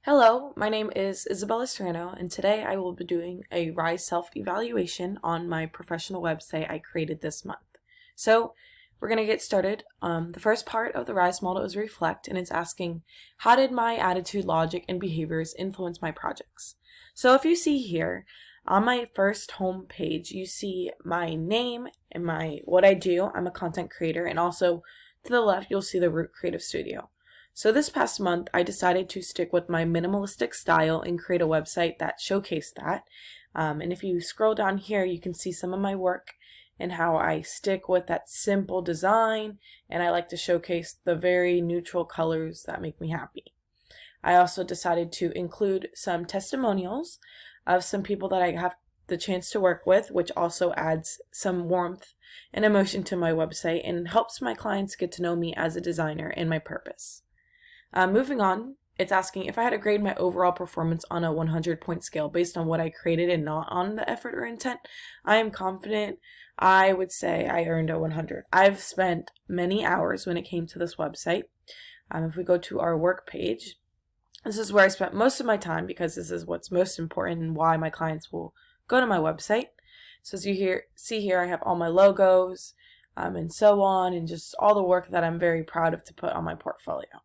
Hello, my name is Isabella Serrano, and today I will be doing a Rise self-evaluation on my professional website I created this month. So we're going to get started. The first part of the Rise model is reflect, and it's asking, how did my attitude, logic, and behaviors influence my projects? So if you see here, on my first home page, you see my name and what I do. I'm a content creator, and also to the left, you'll see the Root Creative Studio. So this past month, I decided to stick with my minimalistic style and create a website that showcased that. And if you scroll down here, you can see some of my work and how I stick with that simple design, and I like to showcase the very neutral colors that make me happy. I also decided to include some testimonials of some people that I have the chance to work with, which also adds some warmth and emotion to my website and helps my clients get to know me as a designer and my purpose. Moving on, it's asking if I had to grade my overall performance on a 100-point scale based on what I created and not on the effort or intent. I am confident I would say I earned a 100. I've spent many hours when it came to this website. If we go to our work page, this is where I spent most of my time because this is what's most important and why my clients will go to my website. So as you see here, I have all my logos and so on, and just all the work that I'm very proud of to put on my portfolio.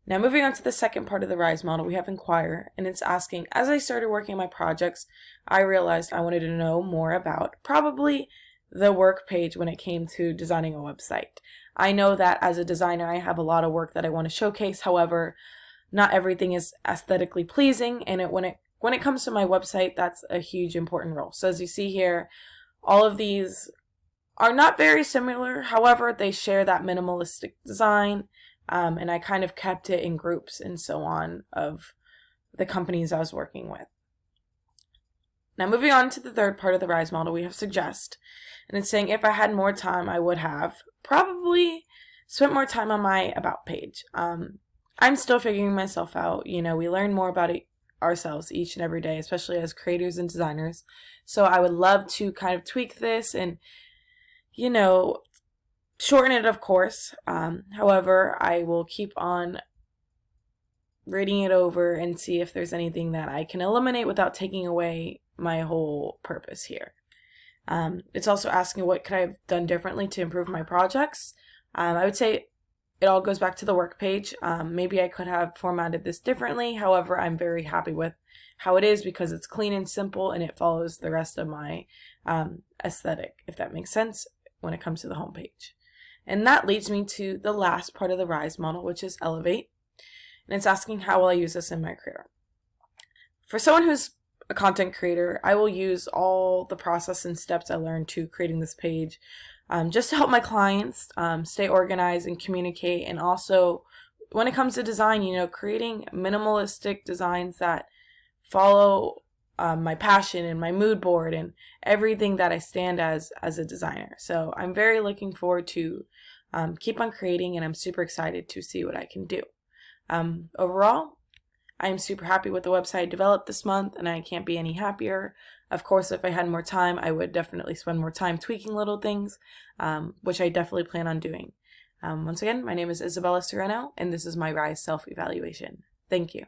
Now moving on to the second part of the Rise model, we have Inquire, and it's asking, as I started working on my projects, I realized I wanted to know more about probably the work page when it came to designing a website. I know that as a designer, I have a lot of work that I want to showcase. However, not everything is aesthetically pleasing, and when it comes to my website, that's a huge important role. So as you see here, all of these are not very similar. However, they share that minimalistic design. And I kind of kept it in groups and so on of the companies I was working with. Now moving on to the third part of the Rise model, we have Suggest. And it's saying if I had more time, I would have probably spent more time on my About page. I'm still figuring myself out. You know, we learn more about ourselves each and every day, especially as creators and designers. So I would love to kind of tweak this and, shorten it, of course. However, I will keep on reading it over and see if there's anything that I can eliminate without taking away my whole purpose here. It's also asking what could I have done differently to improve my projects. I would say it all goes back to the work page. Maybe I could have formatted this differently. However, I'm very happy with how it is because it's clean and simple and it follows the rest of my aesthetic, if that makes sense, when it comes to the homepage. And that leads me to the last part of the Rise model, which is Elevate. And it's asking how will I use this in my career. For someone who's a content creator, I will use all the process and steps I learned to creating this page just to help my clients stay organized and communicate. And also, when it comes to design, creating minimalistic designs that follow my passion and my mood board and everything that I stand as a designer. So I'm very looking forward to keep on creating, and I'm super excited to see what I can do. Overall, I am super happy with the website I developed this month, and I can't be any happier. Of course, if I had more time, I would definitely spend more time tweaking little things, which I definitely plan on doing. Once again, my name is Isabella Serrano, and this is my Rise self-evaluation. Thank you.